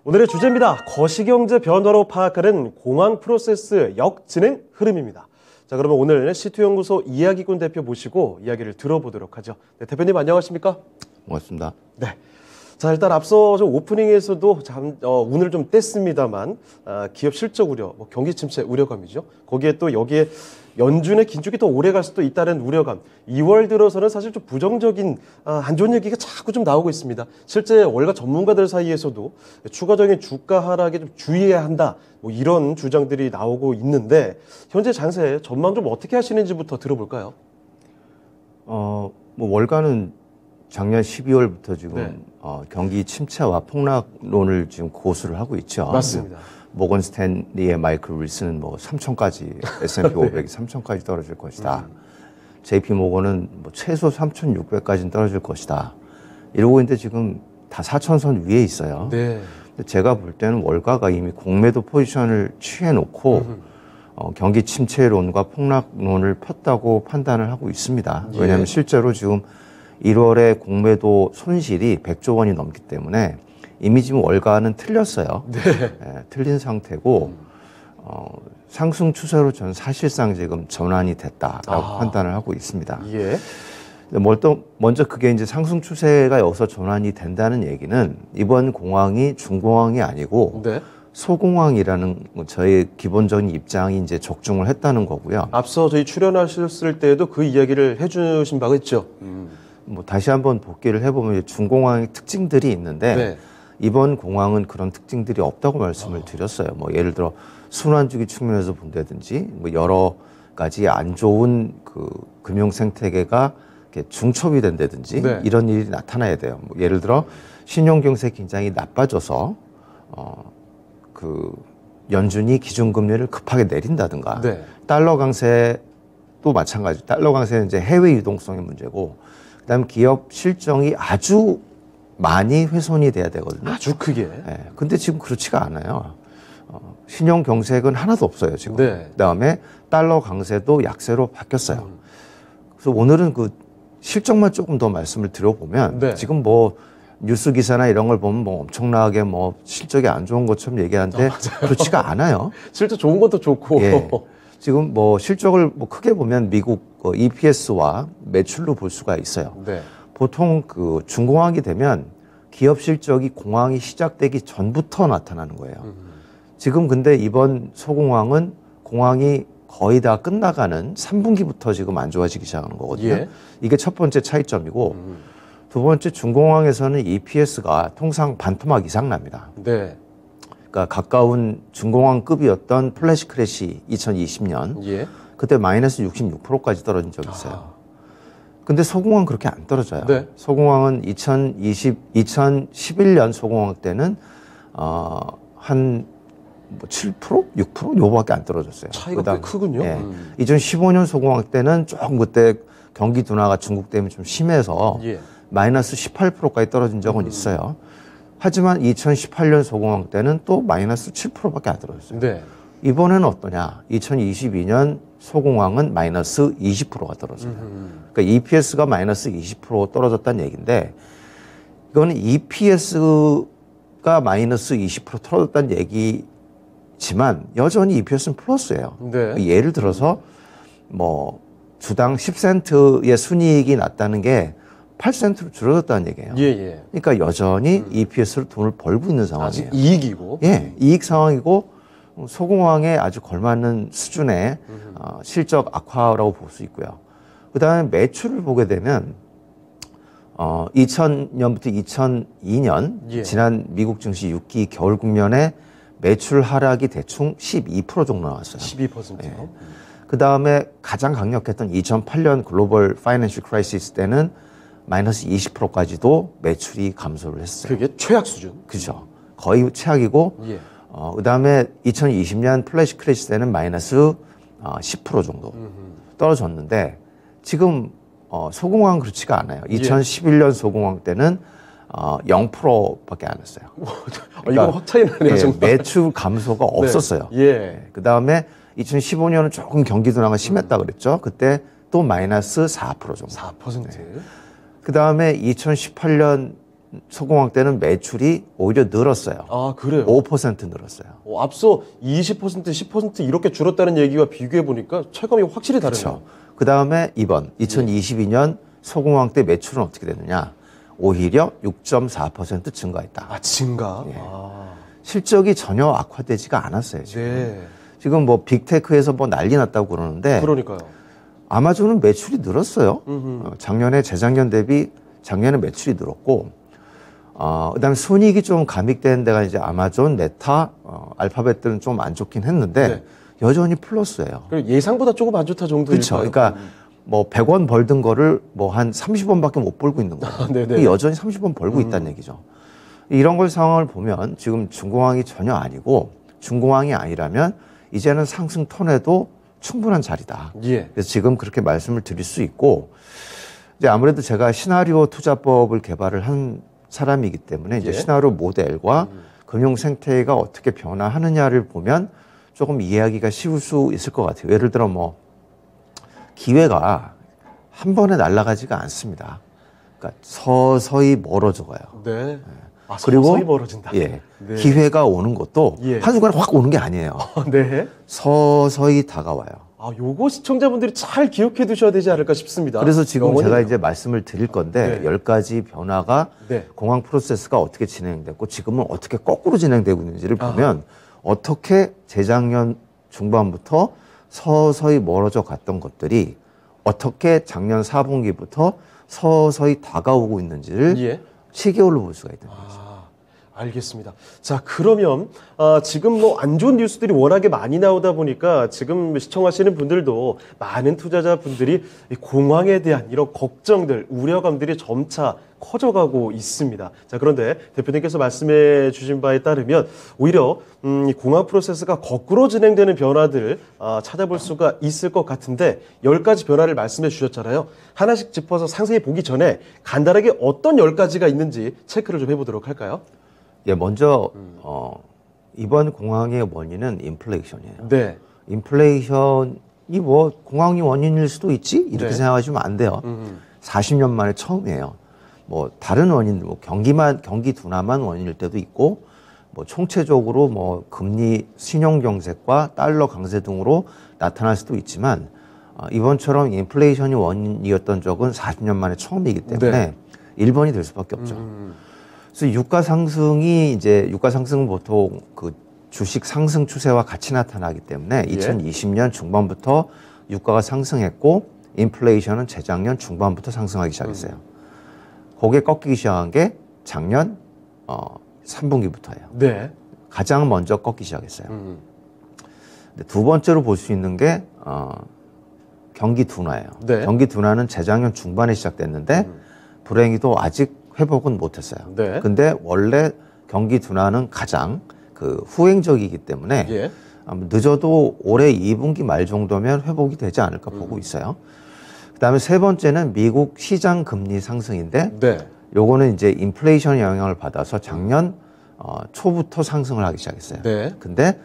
오늘의 주제입니다. 거시경제 변화로 파악하는 공황 프로세스 역진행 흐름입니다. 자, 그러면 오늘 C2연구소 이야기꾼 대표 모시고 이야기를 들어보도록 하죠. 네, 대표님 안녕하십니까? 고맙습니다. 네. 자, 일단 앞서 좀 오프닝에서도 운을 좀 뗐습니다만 기업 실적 우려, 경기 침체 우려감이죠. 거기에 또 여기에 연준의 긴축이 더 오래 갈 수도 있다는 우려감. 2월 들어서는 사실 좀 부정적인 안 좋은 얘기가 자꾸 좀 나오고 있습니다. 실제 월가 전문가들 사이에서도 추가적인 주가 하락에 좀 주의해야 한다. 이런 주장들이 나오고 있는데 현재 장세 전망 좀 어떻게 하시는지부터 들어볼까요? 월가는 작년 12월부터 지금 경기 침체와 폭락론을 지금 고수를 하고 있죠. 맞습니다. 모건 스탠리의 마이클 윌슨은 3,000까지 S&P 500이 3,000까지 떨어질 것이다. JP 모건은 최소 3,600까지는 떨어질 것이다. 이러고 있는데 지금 다 4,000선 위에 있어요. 네. 근데 제가 볼 때는 월가가 이미 공매도 포지션을 취해놓고 경기 침체론과 폭락론을 폈다고 판단을 하고 있습니다. 왜냐하면 실제로 지금 1월에 공매도 손실이 100조 원이 넘기 때문에 이미 지금 월가는 틀렸어요. 네. 틀린 상태고 상승 추세로 저는 사실상 지금 전환이 됐다라고 판단을 하고 있습니다. 예. 먼저 그게 이제 상승 추세가 여기서 전환이 된다는 얘기는 이번 공황이 중공황이 아니고 소공황이라는 저의 기본적인 입장이 이제 적중을 했다는 거고요. 앞서 저희 출연하셨을 때에도 그 이야기를 해주신 바가 있죠. 다시 한번 복기를 해보면 중공황의 특징들이 있는데 이번 공황은 그런 특징들이 없다고 말씀을 드렸어요. 예를 들어 순환주기 측면에서 본다든지 여러 가지 안 좋은 그 금융 생태계가 중첩이 된다든지 이런 일이 나타나야 돼요. 예를 들어 신용 경세 굉장히 나빠져서 그 연준이 기준금리를 급하게 내린다든가 달러 강세도 마찬가지. 달러 강세는 이제 해외 유동성의 문제고 그다음에 기업 실적이 아주 많이 훼손이 돼야 되거든요. 아주 크게. 근데 지금 그렇지가 않아요. 신용 경색은 하나도 없어요, 지금. 그다음에 달러 강세도 약세로 바뀌었어요. 그래서 오늘은 그 실적만 조금 더 말씀을 드려보면 지금 뉴스 기사나 이런 걸 보면 엄청나게 실적이 안 좋은 것처럼 얘기하는데 그렇지가 않아요. 실적 좋은 것도 좋고. 지금 실적을 크게 보면 미국 EPS와 매출로 볼 수가 있어요. 보통 그 중공황이 되면 기업 실적이 공황이 시작되기 전부터 나타나는 거예요. 지금 근데 이번 소공황은 공황이 거의 다 끝나가는 3분기부터 지금 안 좋아지기 시작하는 거거든요. 이게 첫 번째 차이점이고 두 번째 중공황에서는 EPS가 통상 반토막 이상 납니다. 그러니까 가까운 중공황급이었던 플래시 크래시 2020년 그때 마이너스 66%까지 떨어진 적이 있어요. 근데 소공황 그렇게 안 떨어져요. 소공황은 2011년 소공황 때는 한 7%? 6%? 요거밖에 안 떨어졌어요. 차이가 꽤 크군요. 2015년 소공황 때는 조금 그때 경기 둔화가 중국 때문에 좀 심해서 마이너스 18%까지 떨어진 적은 있어요. 하지만 2018년 소공황 때는 또 마이너스 7%밖에 안 떨어졌어요. 이번에는 어떠냐? 2022년 소공황은 마이너스 20%가 떨어져요. 그러니까 EPS가 마이너스 20% 떨어졌다는 얘기인데 이거는 EPS가 마이너스 20% 떨어졌다는 얘기지만 여전히 EPS는 플러스예요. 예를 들어서 주당 10센트의 순이익이 났다는 게 8센트로 줄어들었다는 얘기예요. 그러니까 여전히 EPS로 돈을 벌고 있는 상황이에요. 아직 이익이고. 이익 상황이고 소공황에 아주 걸맞는 수준의 실적 악화라고 볼 수 있고요. 그다음에 매출을 보게 되면 2000년부터 2002년 지난 미국 증시 6기 겨울 국면에 매출 하락이 대충 12% 정도 나왔어요. 12%요? 그다음에 가장 강력했던 2008년 글로벌 파이낸셜 크라이시스 때는 마이너스 20%까지도 매출이 감소를 했어요. 그게 최악 수준? 그죠. 거의 최악이고 그다음에 2020년 플래시 크래시 때는 마이너스 10% 정도 떨어졌는데 지금 소공황 그렇지가 않아요. 2011년 소공황 때는 0%밖에 안 했어요. 그러니까, 이거 확 차이 나네요. 정말. 매출 감소가 없었어요. 그다음에 2015년은 조금 경기 둔화가 심했다 그랬죠. 그때 또 마이너스 4% 정도. 4%. 그다음에 2018년 소공학 때는 매출이 오히려 늘었어요. 아, 그래요? 5% 늘었어요. 앞서 20%, 10% 이렇게 줄었다는 얘기와 비교해 보니까 체감이 확실히 다르네요. 그렇죠. 그 다음에 이번 2022년 소공학 때 매출은 어떻게 됐느냐? 오히려 6.4% 증가했다. 아, 증가? 예. 실적이 전혀 악화되지가 않았어요, 지금. 네. 지금 뭐 빅테크에서 뭐 난리 났다고 그러는데. 그러니까요. 아마존은 매출이 늘었어요. 작년에 재작년 대비 작년에 매출이 늘었고, 그다음에 손익이 좀 감익되는 데가 이제 아마존, 메타, 알파벳들은 좀 안 좋긴 했는데 네. 여전히 플러스예요. 예상보다 조금 안 좋다 정도일까요? 그렇죠. 그러니까 뭐 100원 벌던 거를 뭐 한 30원밖에 못 벌고 있는 거예요. 네네. 여전히 30원 벌고 있다는 얘기죠. 이런 걸 상황을 보면 지금 중공항이 전혀 아니고 중공항이 아니라면 이제는 상승 톤에도 충분한 자리다. 예. 그래서 지금 그렇게 말씀을 드릴 수 있고, 이제 아무래도 제가 시나리오 투자법을 개발을 한 사람이기 때문에 이제 시나리오 모델과 금융 생태계가 어떻게 변화하느냐를 보면 조금 이해하기가 쉬울 수 있을 것 같아요. 예를 들어 뭐 기회가 한 번에 날아가지가 않습니다. 그러니까 서서히 멀어져 가요. 네. 아, 그리고 서서히 멀어진다. 예. 네. 기회가 오는 것도 예. 한순간에 확 오는 게 아니에요. 네. 서서히 다가와요. 아, 요거 시청자분들이 잘 기억해 두셔야 되지 않을까 싶습니다. 그래서 지금 영원히요. 제가 이제 말씀을 드릴 건데 네. 10가지 변화가 네. 공항 프로세스가 어떻게 진행됐고 지금은 어떻게 거꾸로 진행되고 있는지를 보면 어떻게 재작년 중반부터 서서히 멀어져 갔던 것들이 어떻게 작년 4분기부터 서서히 다가오고 있는지를 예. 시계열로 볼 수가 있는 거죠. 알겠습니다. 자, 그러면 지금 뭐 안 좋은 뉴스들이 워낙에 많이 나오다 보니까 지금 시청하시는 분들도 많은 투자자분들이 이 공항에 대한 이런 걱정들, 우려감들이 점차 커져가고 있습니다. 자, 그런데 대표님께서 말씀해 주신 바에 따르면 오히려 이 공항 프로세스가 거꾸로 진행되는 변화들을 찾아볼 수가 있을 것 같은데 10가지 변화를 말씀해 주셨잖아요. 하나씩 짚어서 상세히 보기 전에 간단하게 어떤 10가지가 있는지 체크를 좀 해보도록 할까요? 예, 먼저 이번 공황의 원인은 인플레이션이에요. 네. 인플레이션이 뭐 공황이 원인일 수도 있지 이렇게 네. 생각하시면 안 돼요. 40년 만에 처음이에요. 뭐 다른 원인, 뭐 경기 둔화만 원인일 때도 있고, 뭐 총체적으로 뭐 금리, 신용 경색과 달러 강세 등으로 나타날 수도 있지만 이번처럼 인플레이션이 원인이었던 적은 40년 만에 처음이기 때문에 네. 1번이 될 수밖에 없죠. 그래서 유가 상승은 보통 그 주식 상승 추세와 같이 나타나기 때문에 2020년 중반부터 유가가 상승했고 인플레이션은 재작년 중반부터 상승하기 시작했어요. 거기에 꺾이기 시작한 게 작년 3분기부터예요. 네. 가장 먼저 꺾이기 시작했어요. 근데 두 번째로 볼 수 있는 게 경기 둔화예요. 네. 경기 둔화는 재작년 중반에 시작됐는데 불행히도 아직 회복은 못했어요. 네. 근데 원래 경기 둔화는 가장 그 후행적이기 때문에 예. 늦어도 올해 2분기 말 정도면 회복이 되지 않을까 보고 있어요. 그다음에 세 번째는 미국 시장 금리 상승인데 네. 요거는 이제 인플레이션 영향을 받아서 작년 초부터 상승을 하기 시작했어요. 네. 근데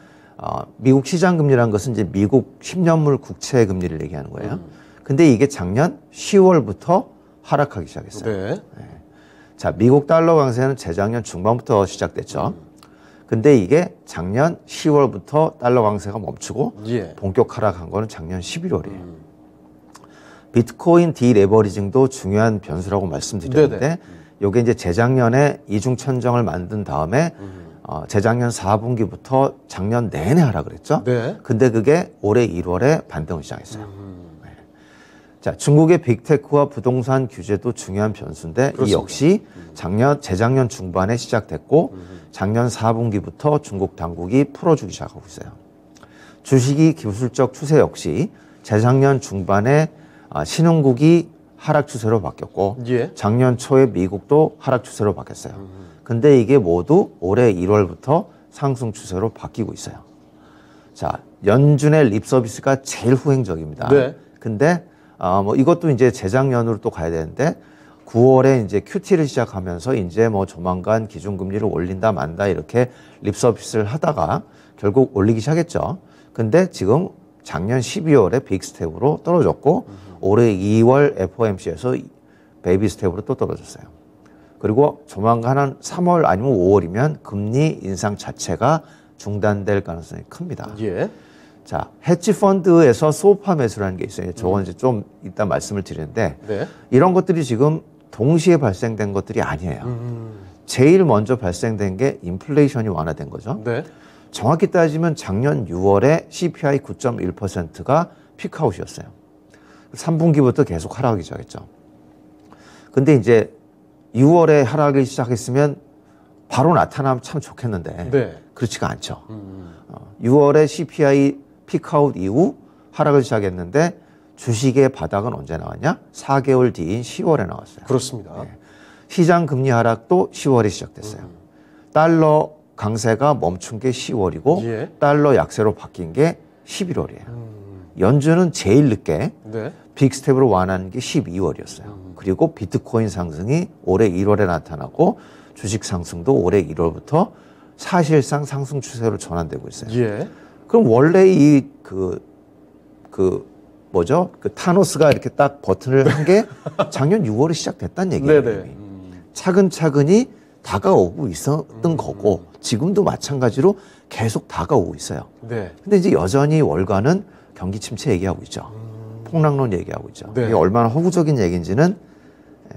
미국 시장 금리라는 것은 이제 미국 10년물 국채 금리를 얘기하는 거예요. 근데 이게 작년 10월부터 하락하기 시작했어요. 네. 자, 미국 달러 강세는 재작년 중반부터 시작됐죠. 근데 이게 작년 10월부터 달러 강세가 멈추고 예. 본격 하락한 거는 작년 11월이에요. 비트코인 디레버리징도 중요한 변수라고 말씀드렸는데 이게 이제 재작년에 이중천정을 만든 다음에 재작년 4분기부터 작년 내내 하락을 했죠. 네. 근데 그게 올해 1월에 반등을 시작했어요. 네. 자, 중국의 빅테크와 부동산 규제도 중요한 변수인데 그렇습니다. 이 역시 재작년 중반에 시작됐고 작년 4분기부터 중국 당국이 풀어주기 시작하고 있어요. 주식이 기술적 추세 역시 재작년 중반에 신흥국이 하락 추세로 바뀌었고 예. 작년 초에 미국도 하락 추세로 바뀌었어요. 근데 이게 모두 올해 1월부터 상승 추세로 바뀌고 있어요. 자, 연준의 립 서비스가 제일 후행적입니다. 네. 근데 뭐 이것도 이제 재작년으로 또 가야 되는데 9월에 이제 QT를 시작하면서 이제 뭐 조만간 기준금리를 올린다 만다 이렇게 립 서비스를 하다가 결국 올리기 시작했죠. 근데 지금 작년 12월에 빅 스텝으로 떨어졌고 올해 2월 FOMC에서 베이비 스텝으로 또 떨어졌어요. 그리고 조만간 한 3월 아니면 5월이면 금리 인상 자체가 중단될 가능성이 큽니다. 예. 자, 헤지 펀드에서 소파 매수라는 게 있어요. 저건 이제 좀 이따 말씀을 드리는데 네. 이런 것들이 지금 동시에 발생된 것들이 아니에요. 제일 먼저 발생된 게 인플레이션이 완화된 거죠. 네. 정확히 따지면 작년 6월에 CPI 9.1%가 피크아웃이었어요. 3분기부터 계속 하락하기 시작했죠. 근데 이제 6월에 하락을 시작했으면 바로 나타나면 참 좋겠는데 네. 그렇지가 않죠. 6월에 CPI 피크아웃 이후 하락을 시작했는데 주식의 바닥은 언제 나왔냐? 4개월 뒤인 10월에 나왔어요. 그렇습니다. 네. 시장 금리 하락도 10월에 시작됐어요. 달러 강세가 멈춘 게 10월이고 예. 달러 약세로 바뀐 게 11월이에요. 연준은 제일 늦게 네. 빅스텝으로 완화한 게 12월이었어요. 그리고 비트코인 상승이 올해 1월에 나타나고 주식 상승도 올해 1월부터 사실상 상승 추세로 전환되고 있어요. 예. 그럼 원래 뭐죠? 그 타노스가 이렇게 딱 버튼을 한 게 작년 6월에 시작됐다는 얘기예요. 네네. 차근차근히 다가오고 있었던 거고 지금도 마찬가지로 계속 다가오고 있어요. 네. 근데 이제 여전히 월가는 경기 침체 얘기하고 있죠. 폭락론 얘기하고 있죠. 네. 이게 얼마나 허구적인 얘기인지는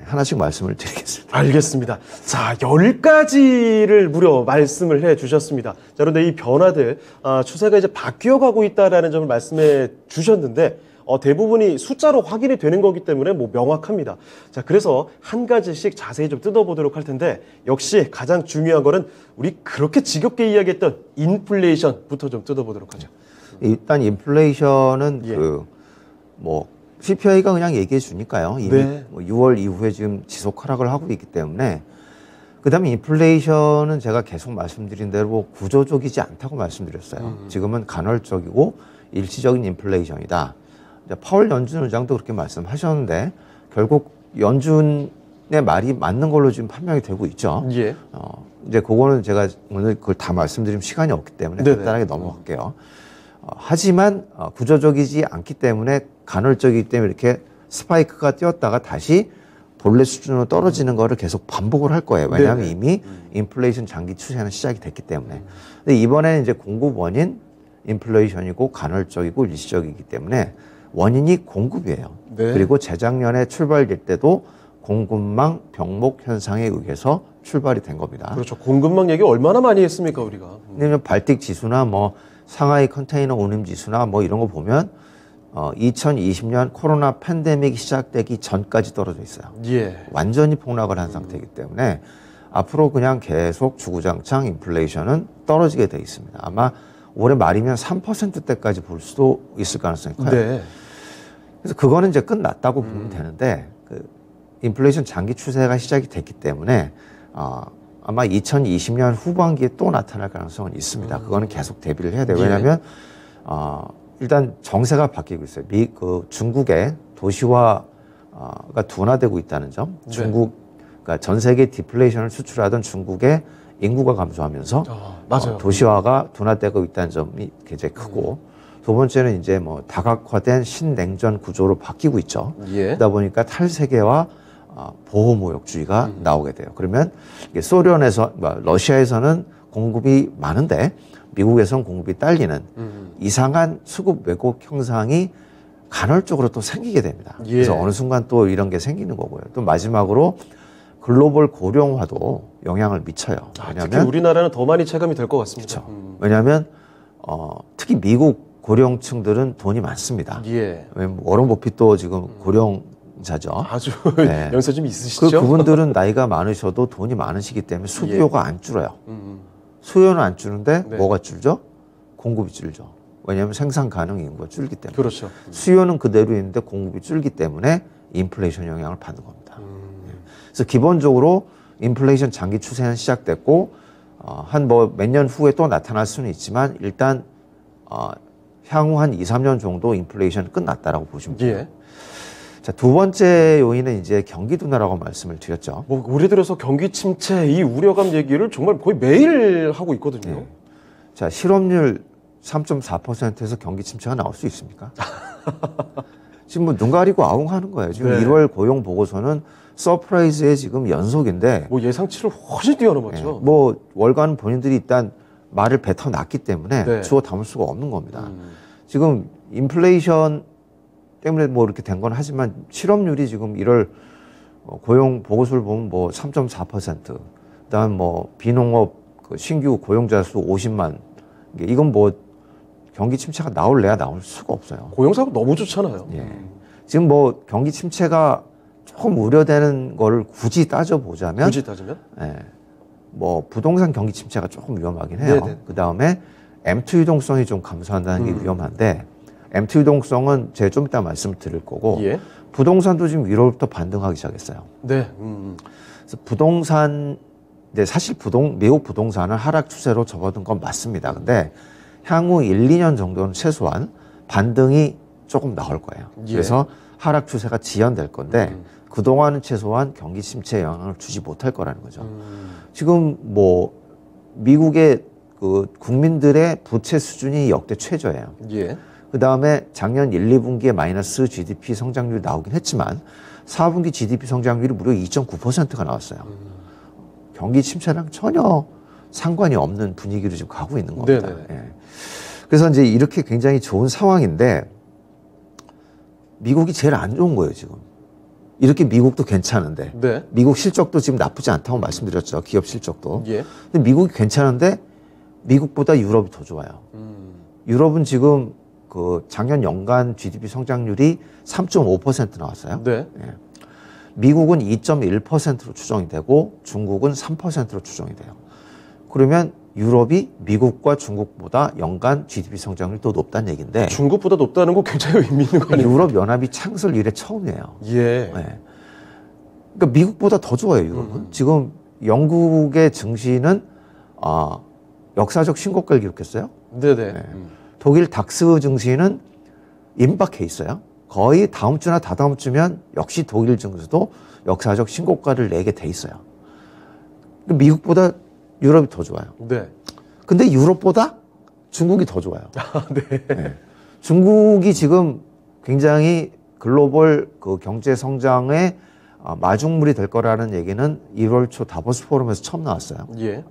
하나씩 말씀을 드리겠습니다. 알겠습니다. 자, 10가지를 무려 말씀을 해 주셨습니다. 자, 그런데 이 변화들, 추세가 이제 바뀌어가고 있다라는 점을 말씀해 주셨는데, 대부분이 숫자로 확인이 되는 거기 때문에 뭐 명확합니다. 자, 그래서 한 가지씩 자세히 좀 뜯어보도록 할 텐데, 역시 가장 중요한 거는 우리 그렇게 지겹게 이야기했던 인플레이션부터 좀 뜯어보도록 하죠. 일단 인플레이션은 예. CPI가 그냥 얘기해 주니까요. 이미 네. 6월 이후에 지금 지속 하락을 하고 있기 때문에 그다음에 인플레이션은 제가 계속 말씀드린 대로 구조적이지 않다고 말씀드렸어요. 지금은 간헐적이고 일시적인 인플레이션이다. 파월 연준 의장도 그렇게 말씀하셨는데 결국 연준의 말이 맞는 걸로 지금 판명이 되고 있죠. 예. 이제 그거는 제가 오늘 그걸 다 말씀드리면 시간이 없기 때문에 네네. 간단하게 넘어갈게요. 하지만 구조적이지 않기 때문에 간헐적이기 때문에 이렇게 스파이크가 뛰었다가 다시 본래 수준으로 떨어지는 거를 계속 반복을 할 거예요. 왜냐하면 네네. 이미 인플레이션 장기 추세는 시작이 됐기 때문에. 근데 이번에는 이제 공급 원인 인플레이션이고 간헐적이고 일시적이기 때문에 원인이 공급이에요. 네. 그리고 재작년에 출발될 때도 공급망 병목 현상에 의해서 출발이 된 겁니다. 그렇죠. 공급망 얘기 얼마나 많이 했습니까, 우리가? 왜냐면 발틱 지수나 뭐 상하이 컨테이너 운임 지수나 뭐 이런 거 보면 2020년 코로나 팬데믹이 시작되기 전까지 떨어져 있어요. 예. 완전히 폭락을 한 상태이기 때문에 앞으로 그냥 계속 주구장창 인플레이션은 떨어지게 돼 있습니다. 아마 올해 말이면 3%대까지 볼 수도 있을 가능성이 커요. 네. 그래서 그거는 이제 끝났다고 보면 되는데 그 인플레이션 장기 추세가 시작이 됐기 때문에 아마 2020년 후반기에 또 나타날 가능성은 있습니다. 그거는 계속 대비를 해야 돼요. 왜냐하면 일단 정세가 바뀌고 있어요. 중국의 도시화가 둔화되고 있다는 점. 네. 그러니까 전 세계 디플레이션을 수출하던 중국의 인구가 감소하면서 맞아요. 도시화가 둔화되고 있다는 점이 굉장히 크고 두 번째는 이제 뭐 다각화된 신냉전 구조로 바뀌고 있죠. 예. 그러다 보니까 탈세계와 보호무역주의가 나오게 돼요. 그러면 이게 러시아에서는 공급이 많은데 미국에서는 공급이 딸리는 이상한 수급 왜곡 현상이 간헐적으로 또 생기게 됩니다. 예. 그래서 어느 순간 또 이런 게 생기는 거고요. 또 마지막으로 글로벌 고령화도 영향을 미쳐요. 왜냐하면 특히 우리나라는 더 많이 체감이 될 것 같습니다. 그렇죠. 왜냐하면 특히 미국 고령층들은 돈이 많습니다. 예. 왜냐면 워런 버핏도 지금 고령자죠. 아주 네. 연세 좀 있으시죠? 그분들은 나이가 많으셔도 돈이 많으시기 때문에 수요가 안 줄어요. 수요는 안 줄는데 네. 뭐가 줄죠? 공급이 줄죠. 왜냐하면 생산 가능 인구가 줄기 때문에. 그렇죠. 수요는 그대로 있는데 공급이 줄기 때문에 인플레이션 영향을 받는 겁니다. 그래서 기본적으로 인플레이션 장기 추세는 시작됐고 한 몇 년 후에 또 나타날 수는 있지만 일단 향후 한 2, 3년 정도 인플레이션 끝났다라고 보시면 돼요. 예. 자, 두 번째 요인은 이제 경기 둔화라고 말씀을 드렸죠. 뭐 올해 들어서 경기 침체 이 우려감 얘기를 정말 거의 매일 하고 있거든요. 네. 자, 실업률 3.4%에서 경기 침체가 나올 수 있습니까? 지금 뭐 눈 가리고 아웅하는 거예요. 지금 네. 1월 고용 보고서는 서프라이즈의 지금 연속인데 뭐 예상치를 훨씬 뛰어넘었죠. 예, 뭐 월간 본인들이 일단 말을 뱉어놨기 때문에 네. 주워 담을 수가 없는 겁니다. 지금 인플레이션 때문에 뭐 이렇게 된 건 하지만 실업률이 지금 1월 고용 보고서를 보면 뭐 3.4%, 그다음 뭐 비농업 그 신규 고용자 수 50만, 이건 뭐 경기 침체가 나올래야 나올 수가 없어요. 고용사고 너무 좋잖아요. 예. 지금 뭐 경기 침체가 조금 우려되는 거를 굳이 따져보자면, 굳이 따지면, 예, 뭐 부동산 경기 침체가 조금 위험하긴 해요. 그 다음에 M2 유동성이 좀 감소한다는 게 위험한데, M2 유동성은 제가 좀 이따 말씀을 드릴 거고, 예. 부동산도 지금 1월부터 반등하기 시작했어요. 네. 그래서 부동산, 이제 사실 미국 부동산은 하락 추세로 접어든 건 맞습니다. 근데 향후 1, 2년 정도는 최소한 반등이 조금 나올 거예요. 예. 그래서 하락 추세가 지연될 건데, 그동안은 최소한 경기 침체에 영향을 주지 못할 거라는 거죠. 지금 뭐 미국의 그 국민들의 부채 수준이 역대 최저예요. 예. 그 다음에 작년 1, 2분기에 마이너스 GDP 성장률이 나오긴 했지만 4분기 GDP 성장률이 무려 2.9%가 나왔어요. 경기 침체랑 전혀 상관이 없는 분위기로 지금 가고 있는 겁니다. 예. 그래서 이제 이렇게 굉장히 좋은 상황인데 미국이 제일 안 좋은 거예요, 지금. 이렇게 미국도 괜찮은데. 네. 미국 실적도 지금 나쁘지 않다고 말씀드렸죠. 기업 실적도. 예. 근데 미국이 괜찮은데 미국보다 유럽이 더 좋아요. 유럽은 지금 그 작년 연간 GDP 성장률이 3.5% 나왔어요. 네. 예. 미국은 2.1%로 추정이 되고 중국은 3%로 추정이 돼요. 그러면 유럽이 미국과 중국보다 연간 GDP 성장률이 더 높다는 얘기인데, 중국보다 높다는 거 굉장히 의미 있는 거 아니에요? 유럽 연합이 창설 이래 처음이에요. 예. 예. 그러니까 미국보다 더 좋아요, 유럽은. 지금 영국의 증시는 역사적 신고가를 기록했어요. 네네. 예. 독일 닥스 증시는 임박해 있어요. 거의 다음 주나 다다음 주면 역시 독일 증시도 역사적 신고가를 내게 돼 있어요. 미국보다 유럽이 더 좋아요. 네. 근데 유럽보다 중국이 더 좋아요. 네. 네. 중국이 지금 굉장히 글로벌 그 경제 성장의 마중물이 될 거라는 얘기는 1월 초 다보스 포럼에서 처음 나왔어요. 예.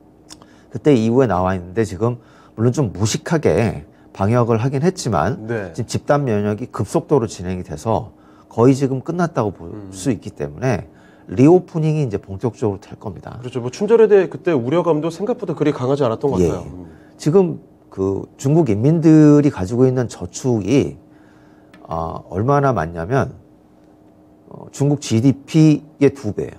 그때 이후에 나와 있는데 지금 물론 좀 무식하게 방역을 하긴 했지만 네. 지금 집단 면역이 급속도로 진행이 돼서 거의 지금 끝났다고 볼 수 있기 때문에 리오프닝이 이제 본격적으로 될 겁니다. 그렇죠. 뭐 충절에 대해 그때 우려감도 생각보다 그리 강하지 않았던 것 같아요. 지금 그 중국 인민들이 가지고 있는 저축이 얼마나 많냐면 중국 GDP의 2배예요.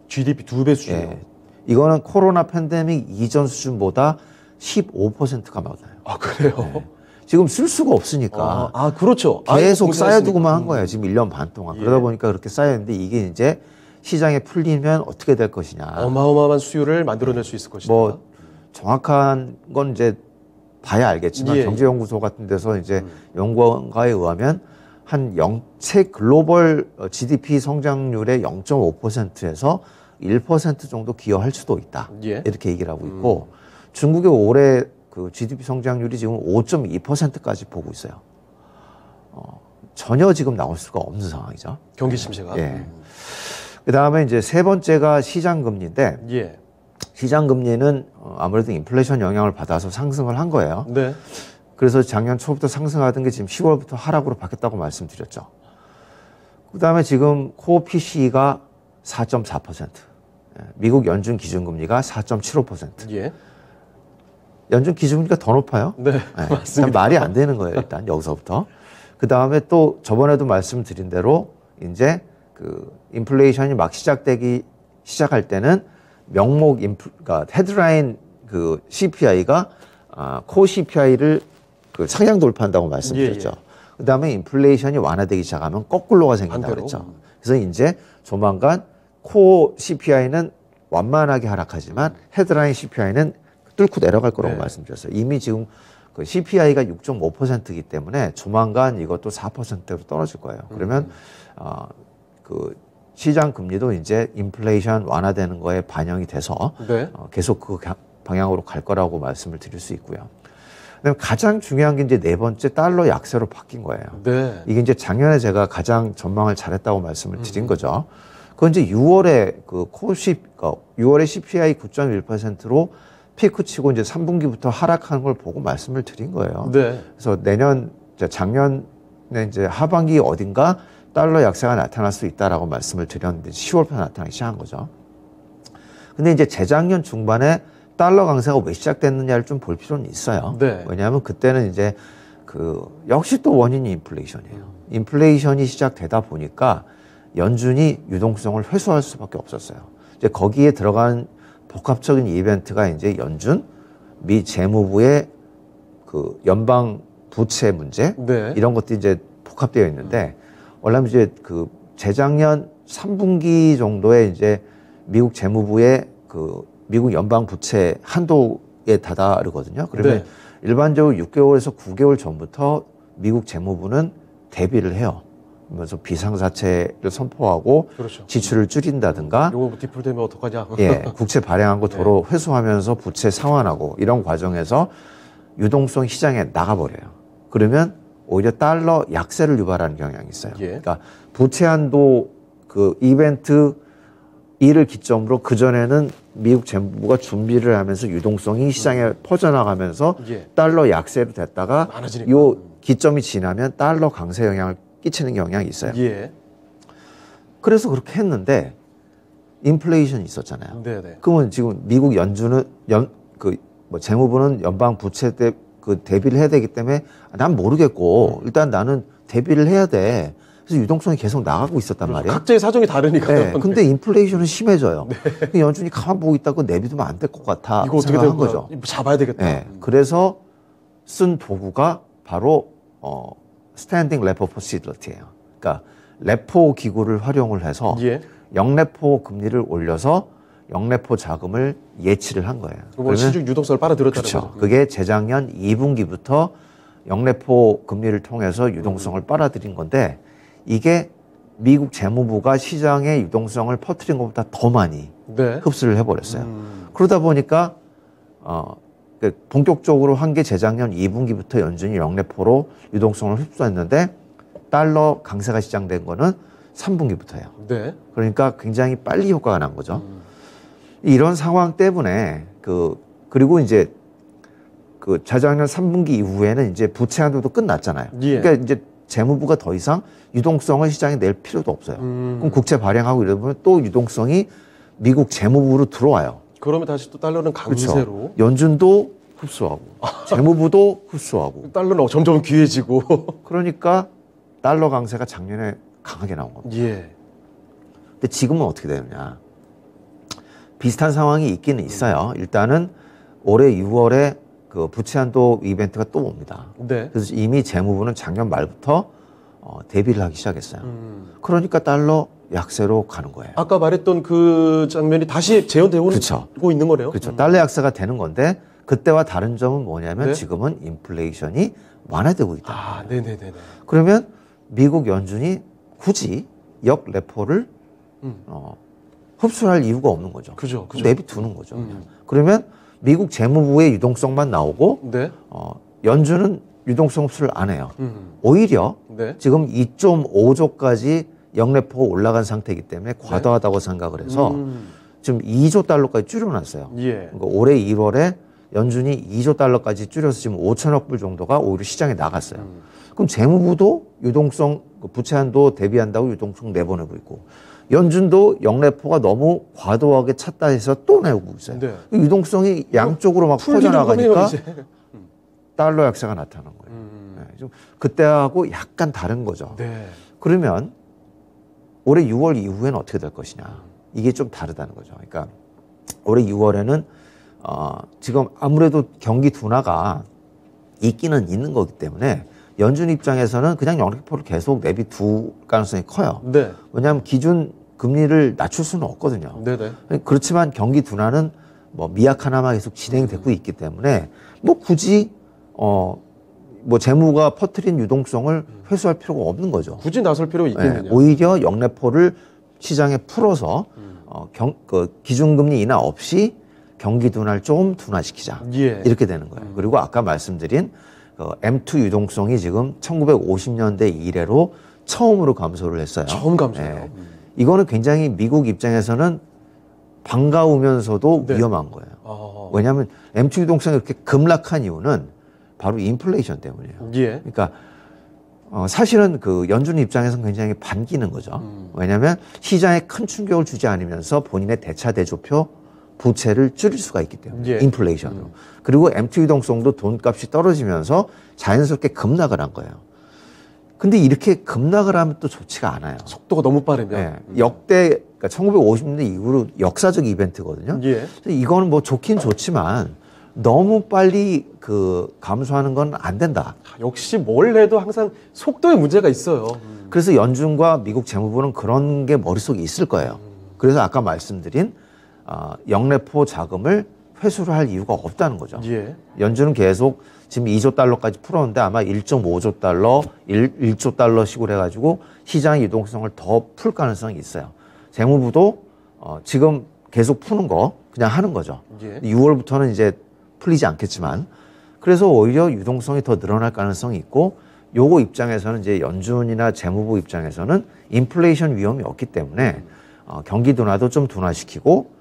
GDP 2배 수준이요. 예. 이거는 코로나 팬데믹 이전 수준보다 15%가 많아요. 아, 그래요? 네. 지금 쓸 수가 없으니까. 그렇죠. 계속 쌓여두고만 한 거예요. 지금 1년 반 동안. 예. 그러다 보니까 그렇게 쌓였는데 이게 이제 시장에 풀리면 어떻게 될 것이냐. 어마어마한 수요를 만들어낼 수 있을 것이다. 뭐 정확한 건 이제 봐야 알겠지만 예. 경제연구소 같은 데서 이제 연구원가에 의하면 한 체 글로벌 GDP 성장률의 0.5%에서 1% 정도 기여할 수도 있다. 예. 이렇게 얘기를 하고 있고 중국의 올해 그 GDP 성장률이 지금 5.2%까지 보고 있어요. 전혀 지금 나올 수가 없는 상황이죠. 경기 침체가. 예. 그 다음에 이제 세 번째가 시장금리인데, 예. 시장금리는 아무래도 인플레이션 영향을 받아서 상승을 한 거예요. 네. 그래서 작년 초부터 상승하던 게 지금 10월부터 하락으로 바뀌었다고 말씀드렸죠. 그 다음에 지금 코어 PCE가 4.4%, 미국 연준 기준금리가 4.75%. 예. 연준 기준금리가 더 높아요. 네. 맞습니다. 말이 안 되는 거예요, 일단 여기서부터. 그 다음에 또 저번에도 말씀드린 대로 이제 그 인플레이션이 막 시작할 때는 그러니까 헤드라인 그 CPI가 코 CPI를 그 상향 돌파한다고 말씀드렸죠. 예. 그 다음에 인플레이션이 완화되기 시작하면 거꾸로가 생긴다고 반대로. 그랬죠. 그래서 이제 조만간 코 CPI는 완만하게 하락하지만 헤드라인 CPI는 뚫고 내려갈 거라고 네. 말씀드렸어요. 이미 지금 그 CPI가 6.5%이기 때문에 조만간 이것도 4%로 떨어질 거예요. 그러면 그 시장 금리도 이제 인플레이션 완화되는 거에 반영이 돼서 네. 계속 그 방향으로 갈 거라고 말씀을 드릴 수 있고요. 그다음에 가장 중요한 게 이제 네 번째 달러 약세로 바뀐 거예요. 네. 이게 이제 작년에 제가 가장 전망을 잘했다고 말씀을 드린 거죠. 그건 이제 6월에 그 그러니까 6월에 CPI 9.1%로 피크치고 이제 3분기부터 하락하는 걸 보고 말씀을 드린 거예요. 네. 그래서 작년에 이제 하반기 어딘가 달러 약세가 나타날 수 있다라고 말씀을 드렸는데 10월부터 나타나기 시작한 거죠. 근데 이제 재작년 중반에 달러 강세가 왜 시작됐느냐를 좀 볼 필요는 있어요. 네. 왜냐하면 그때는 이제 역시 또 원인이 인플레이션이에요. 인플레이션이 시작되다 보니까 연준이 유동성을 회수할 수밖에 없었어요. 이제 거기에 들어간 복합적인 이벤트가 이제 연준, 미 재무부의 그 연방 부채 문제 네. 이런 것들이 이제 복합되어 있는데 원래 이제 그 재작년 3분기 정도에 이제 미국 재무부의 그 미국 연방 부채 한도에 다다르거든요. 그러면 네. 일반적으로 6개월에서 9개월 전부터 미국 재무부는 대비를 해요. 그러면서 비상사채를 선포하고 그렇죠. 지출을 줄인다든가 요거 디폴트되면 어떡하냐. 예, 국채 발행한 거 도로 회수하면서 부채 상환하고 이런 과정에서 유동성 시장에 나가버려요. 그러면 오히려 달러 약세를 유발하는 경향이 있어요. 예. 그러니까 부채 한도 그 이벤트 2를 기점으로 그전에는 미국 재무부가 준비를 하면서 유동성이 시장에 퍼져나가면서 예. 달러 약세로 됐다가 많아지니까. 요 기점이 지나면 달러 강세 영향을 끼치는 경향이 있어요. 예. 그래서 그렇게 했는데 인플레이션이 있었잖아요. 네네. 그러면 지금 미국 연준은 재무부는 연방 부채 때 대비를 해야 되기 때문에 난 모르겠고 일단 나는 대비를 해야 돼. 그래서 유동성이 계속 나가고 있었단 말이에요. 각자의 사정이 다르니까요. 네. 근데 인플레이션은 심해져요. 네. 연준이 가만 보고 있다고 내비두면 안 될 것 같아. 이거 어떻게 생각한 된 거야? 거죠. 잡아야 되겠다. 네. 그래서 쓴 도구가 바로 스탠딩 레포 포시빌리티예요. 그러니까 레포 기구를 활용을 해서 예. 영레포 금리를 올려서 영레포 자금을 예치를 한 거예요. 그러면 시중 유동성을 빨아들였다는 그렇죠. 거죠. 그게 재작년 2분기부터 영레포 금리를 통해서 유동성을 빨아들인 건데 이게 미국 재무부가 시장의 유동성을 퍼뜨린 것보다 더 많이 네. 흡수를 해버렸어요. 그러다 보니까 본격적으로 한 게 재작년 2분기부터 연준이 영레포로 유동성을 흡수했는데 달러 강세가 시작된 거는 3분기부터예요. 네. 그러니까 굉장히 빨리 효과가 난 거죠. 이런 상황 때문에 그리고 이제 재작년 3분기 이후에는 이제 부채 한도도 끝났잖아요. 예. 그러니까 이제 재무부가 더 이상 유동성을 시장에 낼 필요도 없어요. 그럼 국채 발행하고 이러면 또 유동성이 미국 재무부로 들어와요. 그러면 다시 또 달러는 강세로. 그렇죠. 연준도 흡수하고 재무부도 흡수하고 달러는 점점 귀해지고. 그러니까 달러 강세가 작년에 강하게 나온 겁니다. 예. 근데 지금은 어떻게 되느냐. 비슷한 상황이 있기는 있어요. 일단은 올해 6월에 그 부채 한도 이벤트가 또 옵니다. 네. 그래서 이미 재무부는 작년 말부터 대비를 하기 시작했어요. 그러니까 달러 약세로 가는 거예요. 아까 말했던 그 장면이 다시 재현되고 그렇죠. 있는 거네요. 그렇죠. 달러 약세가 되는 건데 그때와 다른 점은 뭐냐면 네. 지금은 인플레이션이 완화되고 있다. 아, 네네네네. 그러면 미국 연준이 굳이 역레포를 흡수할 이유가 없는 거죠. 그죠. 내비두는 거죠. 그러면 미국 재무부의 유동성만 나오고 네. 연준은 유동성 흡수를 안 해요. 오히려 네. 지금 2.5조까지 역레포가 올라간 상태이기 때문에 과도하다고 생각을 해서 지금 2조 달러까지 줄여놨어요. 예. 그러니까 올해 1월에 연준이 2조 달러까지 줄여서 지금 5천억 불 정도가 오히려 시장에 나갔어요. 그럼 재무부도 유동성 부채 한도 대비한다고 유동성 내보내고 있고 연준도 역레포가 너무 과도하게 찼다 해서 또 내고 있어요. 네. 유동성이 양쪽으로 막 퍼져나가니까 달러 약세가 나타나는 거예요. 네, 좀 그때하고 약간 다른 거죠. 네. 그러면 올해 6월 이후에는 어떻게 될 것이냐. 이게 좀 다르다는 거죠. 그러니까 올해 6월에는 지금 아무래도 경기 둔화가 있기는 있는 거기 때문에 연준 입장에서는 그냥 영레포를 계속 내비둘 가능성이 커요. 네. 왜냐하면 기준 금리를 낮출 수는 없거든요. 네네. 그렇지만 경기 둔화는 뭐 미약하나마 계속 진행되고 있기 때문에 뭐 굳이 뭐 재무가 퍼뜨린 유동성을 회수할 필요가 없는 거죠. 굳이 나설 필요가 있겠느냐. 네, 오히려 역레포를 시장에 풀어서 기준금리 인하 없이 경기 둔화를 좀 둔화시키자. 예. 이렇게 되는 거예요. 그리고 아까 말씀드린 M2 유동성이 지금 1950년대 이래로 처음으로 감소를 했어요. 처음 감소해요. 이거는 굉장히 미국 입장에서는 반가우면서도 네. 위험한 거예요. 왜냐하면 MT 유동성이 이렇게 급락한 이유는 바로 인플레이션 때문이에요. 예. 그러니까 사실은 그 연준 입장에서는 굉장히 반기는 거죠. 왜냐하면 시장에 큰 충격을 주지 않으면서 본인의 대차 대조표 부채를 줄일 수가 있기 때문에 예. 인플레이션으로. 그리고 MT 유동성도 돈값이 떨어지면서 자연스럽게 급락을 한 거예요. 근데 이렇게 급락을 하면 또 좋지가 않아요. 속도가 너무 빠르면. 네. 역대 그러니까 1950년대 이후로 역사적 이벤트거든요. 예. 이거는 뭐 좋긴 좋지만 너무 빨리 그 감소하는 건 안 된다. 역시 뭘 해도 항상 속도에 문제가 있어요. 그래서 연준과 미국 재무부는 그런 게 머릿속에 있을 거예요. 그래서 아까 말씀드린 영래포 자금을 회수를 할 이유가 없다는 거죠. 예. 연준은 계속 지금 2조 달러까지 풀었는데 아마 1.5조 달러, 1조 달러씩으로 해가지고 시장 유동성을 더 풀 가능성이 있어요. 재무부도 지금 계속 푸는 거 그냥 하는 거죠. 예. 6월부터는 이제 풀리지 않겠지만 그래서 오히려 유동성이 더 늘어날 가능성이 있고 요거 입장에서는 이제 연준이나 재무부 입장에서는 인플레이션 위험이 없기 때문에 경기 둔화도 좀 둔화시키고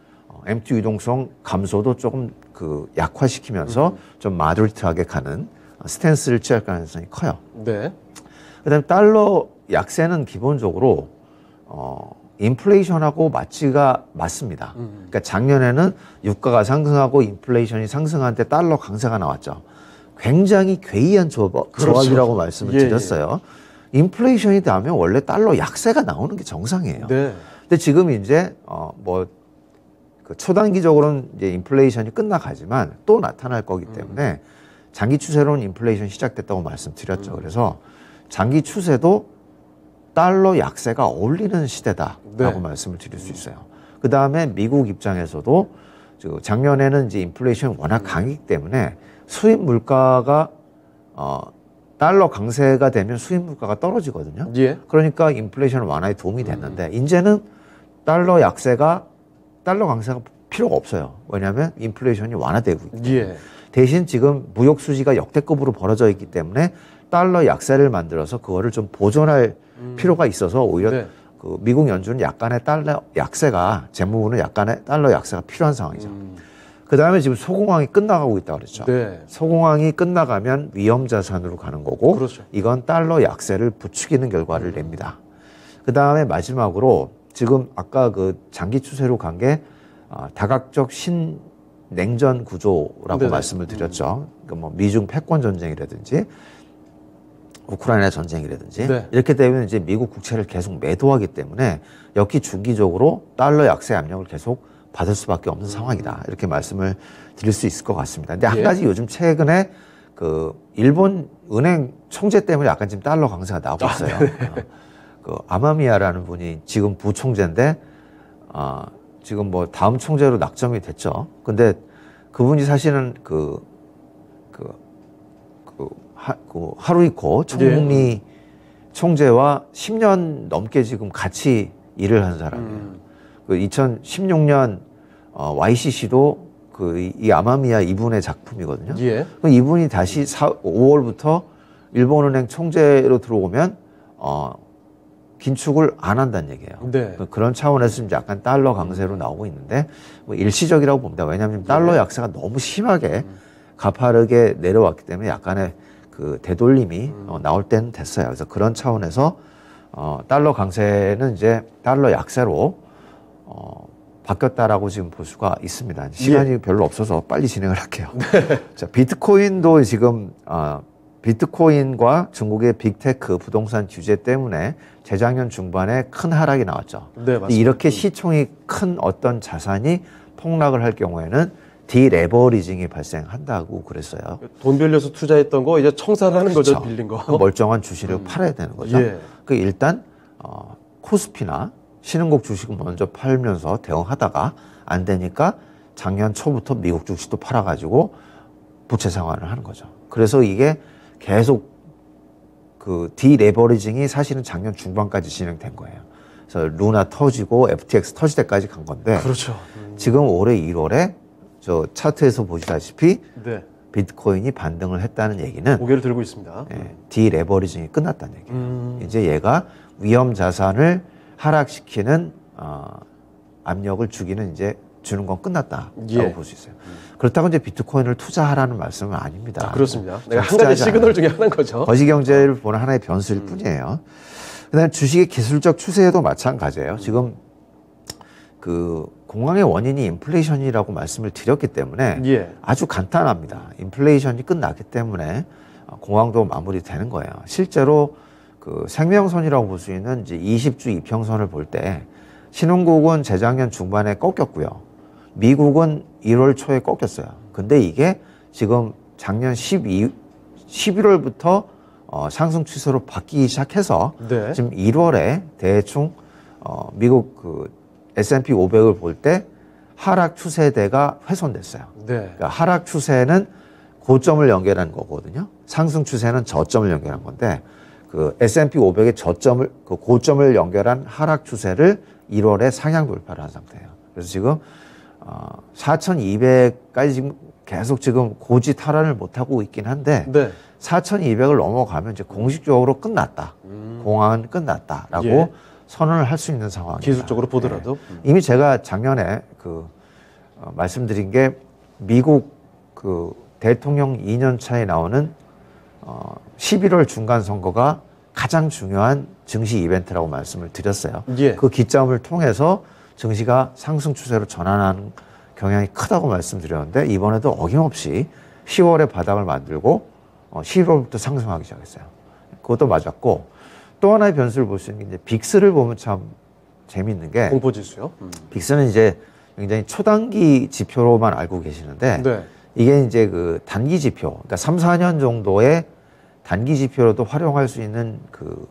MT 유동성 감소도 조금 그 약화시키면서 좀 마드리트하게 가는 스탠스를 취할 가능성이 커요. 네. 그다음에 달러 약세는 기본적으로 인플레이션하고 맞습니다. 그러니까 작년에는 유가가 상승하고 인플레이션이 상승할 때 달러 강세가 나왔죠. 굉장히 괴이한 조합이라고 말씀을 드렸어요. 인플레이션이 나면 원래 달러 약세가 나오는 게 정상이에요. 네. 근데 지금 이제 그 초단기적으로는 이제 인플레이션이 끝나가지만 또 나타날 거기 때문에 장기 추세로는 인플레이션 시작됐다고 말씀드렸죠. 그래서 장기 추세도 달러 약세가 어울리는 시대다라고 네. 말씀을 드릴 수 있어요. 그 다음에 미국 입장에서도 작년에는 이제 인플레이션이 워낙 강했기 때문에 수입 물가가 달러 강세가 되면 수입 물가가 떨어지거든요. 예. 그러니까 인플레이션 완화에 도움이 됐는데 이제는 달러 강세가 필요가 없어요. 왜냐하면 인플레이션이 완화되고 있기 때문에. 예. 대신 지금 무역 수지가 역대급으로 벌어져 있기 때문에 달러 약세를 만들어서 그거를 좀 보존할 필요가 있어서 오히려 네. 그 미국 연준은 약간의 달러 약세가 재무부는 약간의 달러 약세가 필요한 상황이죠. 그 다음에 지금 소공황이 끝나가고 있다고 그랬죠. 네. 소공황이 끝나가면 위험 자산으로 가는 거고 그렇죠. 이건 달러 약세를 부추기는 결과를 냅니다. 그 다음에 마지막으로 지금 아까 그 장기 추세로 간 게 다각적 신냉전 구조라고 네네. 말씀을 드렸죠. 그러니까 뭐 미중 패권 전쟁이라든지 우크라이나 전쟁이라든지 네. 이렇게 되면 이제 미국 국채를 계속 매도하기 때문에 역기 중기적으로 달러 약세 압력을 계속 받을 수밖에 없는 상황이다. 이렇게 말씀을 드릴 수 있을 것 같습니다. 근데 한 예. 가지 요즘 최근에 그 일본 은행 총재 때문에 약간 지금 달러 강세가 나오고 있어요. 그 아마미야라는 분이 지금 부총재인데 지금 뭐 다음 총재로 낙점이 됐죠. 근데 그분이 사실은 하루이코 총리 총재와 10년 넘게 지금 같이 일을 한 사람이에요. 그 2016년 YCC도 이 아마미야 이분의 작품이거든요. 예. 이분이 다시 5월부터 일본은행 총재로 들어오면 긴축을 안 한다는 얘기예요. 네. 그런 차원에서 좀 약간 달러 강세로 나오고 있는데 뭐 일시적이라고 봅니다. 왜냐하면 달러 약세가 너무 심하게 가파르게 내려왔기 때문에 약간의 그 되돌림이 나올 때는 됐어요. 그래서 그런 차원에서 달러 강세는 이제 달러 약세로 바뀌었다라고 지금 볼 수가 있습니다. 시간이 별로 없어서 빨리 진행을 할게요. 자, 비트코인도 지금 비트코인과 중국의 빅테크 부동산 규제 때문에 재작년 중반에 큰 하락이 나왔죠. 네, 맞습니다. 이렇게 시총이 큰 어떤 자산이 폭락을 할 경우에는 디레버리징이 발생한다고 그랬어요. 돈 빌려서 투자했던 거 이제 청산하는 거죠, 그렇죠. 빌린 거. 멀쩡한 주식을 팔아야 되는 거죠. 예. 그 일단 코스피나 신흥국 주식을 먼저 팔면서 대응하다가 안 되니까 작년 초부터 미국 주식도 팔아가지고 부채 상환을 하는 거죠. 그래서 이게 계속 그 디레버리징이 사실은 작년 중반까지 진행된 거예요. 그래서 루나 터지고 FTX 터질 때까지 간 건데 그렇죠. 지금 올해 1월에 저 차트에서 보시다시피 네. 비트코인이 반등을 했다는 얘기는 고개를 들고 있습니다. 디레버리징이 끝났다는 얘기예요. 이제 얘가 위험 자산을 하락시키는 압력을 주는 건 끝났다라고 볼 수 있어요. 그렇다고 이제 비트코인을 투자하라는 말씀은 아닙니다. 그렇습니다. 내가 한 가지 시그널 중에 하나인 거죠. 거시경제를 보는 하나의 변수일 뿐이에요. 그다음에 주식의 기술적 추세에도 마찬가지예요. 지금 그 공황의 원인이 인플레이션이라고 말씀을 드렸기 때문에 아주 간단합니다. 인플레이션이 끝났기 때문에 공황도 마무리되는 거예요. 실제로 그 생명선이라고 볼 수 있는 이제 20주 이평선을 볼 때 신흥국은 재작년 중반에 꺾였고요. 미국은 1월 초에 꺾였어요. 근데 이게 지금 작년 11월부터 상승 추세로 바뀌기 시작해서 지금 1월에 대충 미국 그 S&P 500을 볼 때 하락 추세대가 훼손됐어요. 그러니까 하락 추세는 고점을 연결한 거거든요. 상승 추세는 저점을 연결한 건데 그 S&P 500의 그 고점을 연결한 하락 추세를 1월에 상향 돌파를 한 상태예요. 그래서 지금 4,200까지 지금 계속 지금 고지 탈환을 못 하고 있긴 한데 4,200을 넘어가면 이제 공식적으로 끝났다. 공황은 끝났다라고 선언을 할 수 있는 상황입니다. 기술적으로 보더라도 이미 제가 작년에 그 말씀드린 게 미국 그 대통령 2년 차에 나오는 11월 중간 선거가 가장 중요한 증시 이벤트라고 말씀을 드렸어요. 그 기점을 통해서 증시가 상승 추세로 전환하는 경향이 크다고 말씀드렸는데 이번에도 어김없이 10월에 바닥을 만들고 11월부터 상승하기 시작했어요. 그것도 맞았고 또 하나의 변수를 볼 수 있는 게 이제 빅스를 보면 참 재밌는 게 공포지수요. 빅스는 이제 굉장히 초단기 지표로만 알고 계시는데 이게 이제 그 단기 지표, 그러니까 3, 4년 정도의 단기 지표로도 활용할 수 있는 그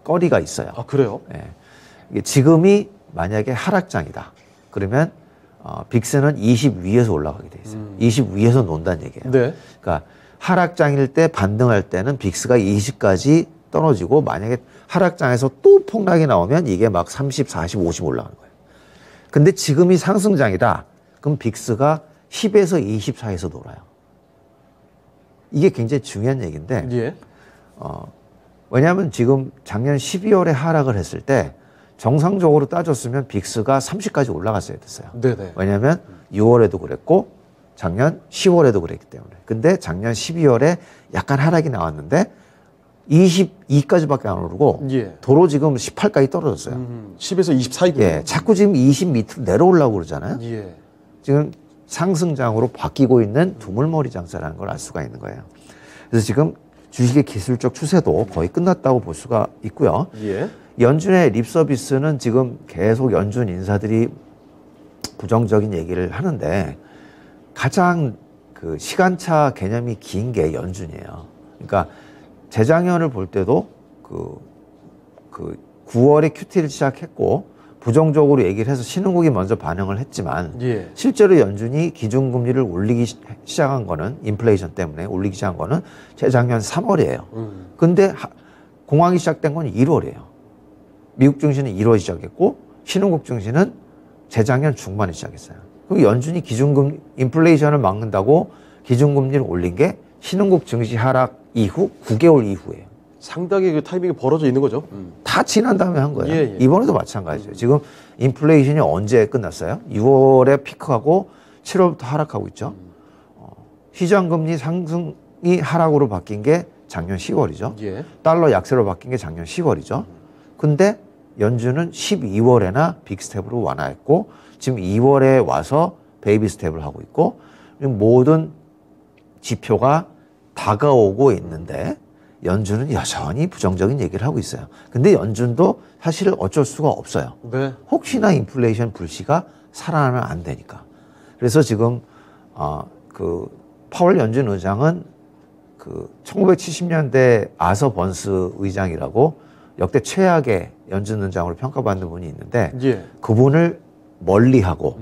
거리가 있어요. 아, 그래요? 이게 지금이 만약에 하락장이다. 그러면 빅스는 20 위에서 올라가게 돼 있어요. 20 위에서 논다는 얘기예요. 그러니까 하락장일 때 반등할 때는 빅스가 20까지 떨어지고 만약에 하락장에서 또 폭락이 나오면 이게 막 30, 40, 50 올라가는 거예요. 근데 지금이 상승장이다. 그럼 빅스가 10에서 20 사이에서 놀아요. 이게 굉장히 중요한 얘기인데 왜냐하면 지금 작년 12월에 하락을 했을 때 정상적으로 따졌으면 빅스가 30까지 올라갔어야 됐어요. 왜냐하면 6월에도 그랬고 작년 10월에도 그랬기 때문에. 근데 작년 12월에 약간 하락이 나왔는데 22까지밖에 안 오르고 도로 지금 18까지 떨어졌어요. 10에서 20 사이군요. 자꾸 지금 20 밑으로 내려오려고 그러잖아요. 지금 상승장으로 바뀌고 있는 두물머리 장사라는 걸 알 수가 있는 거예요. 그래서 지금 주식의 기술적 추세도 거의 끝났다고 볼 수가 있고요. 연준의 립서비스는 지금 계속 연준 인사들이 부정적인 얘기를 하는데 가장 그 시간차 개념이 긴 게 연준이에요. 그러니까 재작년을 볼 때도 그 9월에 QT를 시작했고 부정적으로 얘기를 해서 신흥국이 먼저 반응을 했지만 실제로 연준이 기준금리를 올리기 시작한 거는 인플레이션 때문에 올리기 시작한 거는 재작년 3월이에요. 근데 공황이 시작된 건 1월이에요. 미국 증시는 1월에 시작했고 신흥국 증시는 재작년 중반에 시작했어요. 그럼 연준이 기준금리 인플레이션을 막는다고 기준금리를 올린 게 신흥국 증시 하락 이후 9개월 이후예요. 상당히 그 타이밍이 벌어져 있는 거죠. 다 지난 다음에 한 거예요. 이번에도 마찬가지예요. 지금 인플레이션이 언제 끝났어요? 6월에 피크하고 7월부터 하락하고 있죠. 시장금리 상승이 하락으로 바뀐 게 작년 10월이죠. 달러 약세로 바뀐 게 작년 10월이죠. 근데 연준은 12월에나 빅스텝으로 완화했고 지금 2월에 와서 베이비 스텝을 하고 있고 모든 지표가 다가오고 있는데 연준은 여전히 부정적인 얘기를 하고 있어요. 근데 연준도 사실 어쩔 수가 없어요. 혹시나 인플레이션 불씨가 살아나면 안 되니까. 그래서 지금 그 파월 연준 의장은 그 1970년대 아서 번스 의장이라고 역대 최악의 연준 의장으로 평가받는 분이 있는데 그분을 멀리하고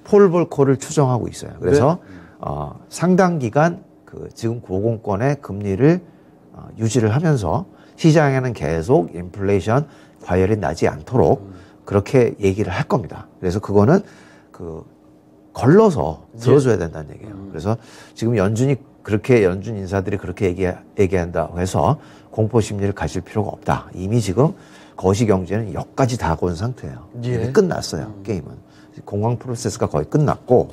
폴 볼커를 추정하고 있어요. 그래서 상당 기간 그 지금 고공권의 금리를 유지를 하면서 시장에는 계속 인플레이션 과열이 나지 않도록 그렇게 얘기를 할 겁니다. 그래서 그거는 그 걸러서 들어줘야 된다는 얘기예요. 그래서 지금 연준 인사들이 그렇게 얘기한다고 해서 공포 심리를 가질 필요가 없다. 이미 지금 거시경제는 여기까지 다 온 상태예요. 예. 끝났어요. 게임은. 공황 프로세스가 거의 끝났고,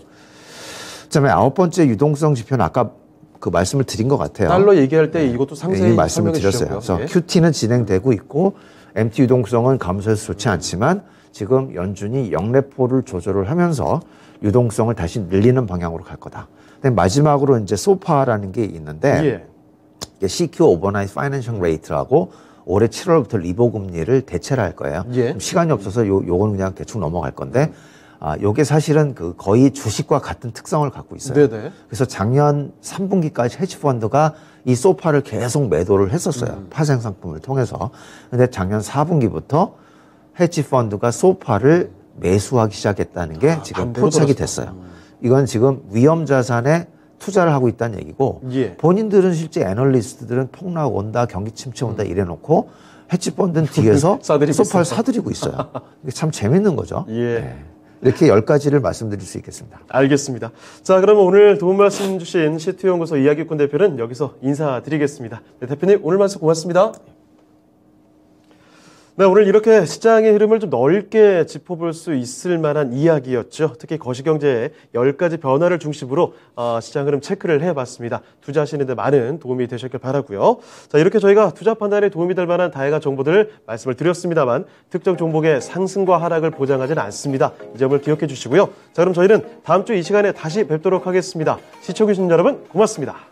그다음에 9번째 유동성 지표는 아까 그 말씀을 드린 것 같아요. 달러 얘기할 때 이것도 상세히 말씀을 드렸어요. 그래서 QT는 진행되고 있고 MT 유동성은 감소해서 좋지 않지만 지금 연준이 영레포를 조절을 하면서 유동성을 다시 늘리는 방향으로 갈 거다. 근데 마지막으로 이제 소파라는 게 있는데 CQ 오버나이트 파이낸셜 레이트라고 올해 7월부터 리보 금리를 대체를 할 거예요. 시간이 없어서 요건 그냥 대충 넘어갈 건데 요게 사실은 그 거의 주식과 같은 특성을 갖고 있어요. 네네. 그래서 작년 3분기까지 헤지펀드가 이 소파를 계속 매도를 했었어요. 파생 상품을 통해서. 근데 작년 4분기부터 헤지펀드가 소파를 매수하기 시작했다는 게 지금 포착이 됐어요. 이건 지금 위험 자산에 투자를 하고 있다는 얘기고 본인들은 실제 애널리스트들은 폭락 온다, 경기 침체 온다 이래놓고 헤지펀드는 뒤에서 소파를 사들이고 있어요. 이게 참 재밌는 거죠. 네. 이렇게 10가지를 말씀드릴 수 있겠습니다. 알겠습니다. 자, 그러면 오늘 도움 말씀 주신 시트연구소 이야기꾼 대표는 여기서 인사드리겠습니다. 네, 대표님 오늘 말씀 고맙습니다. 네, 오늘 이렇게 시장의 흐름을 좀 넓게 짚어볼 수 있을 만한 이야기였죠. 특히 거시경제의 10가지 변화를 중심으로 시장 흐름 체크를 해봤습니다. 투자하시는 데 많은 도움이 되셨길 바라고요. 자, 이렇게 저희가 투자 판단에 도움이 될 만한 다양한 정보들을 말씀을 드렸습니다만 특정 종목의 상승과 하락을 보장하지는 않습니다. 이 점을 기억해 주시고요. 자, 그럼 저희는 다음 주 이 시간에 다시 뵙도록 하겠습니다. 시청해주신 여러분 고맙습니다.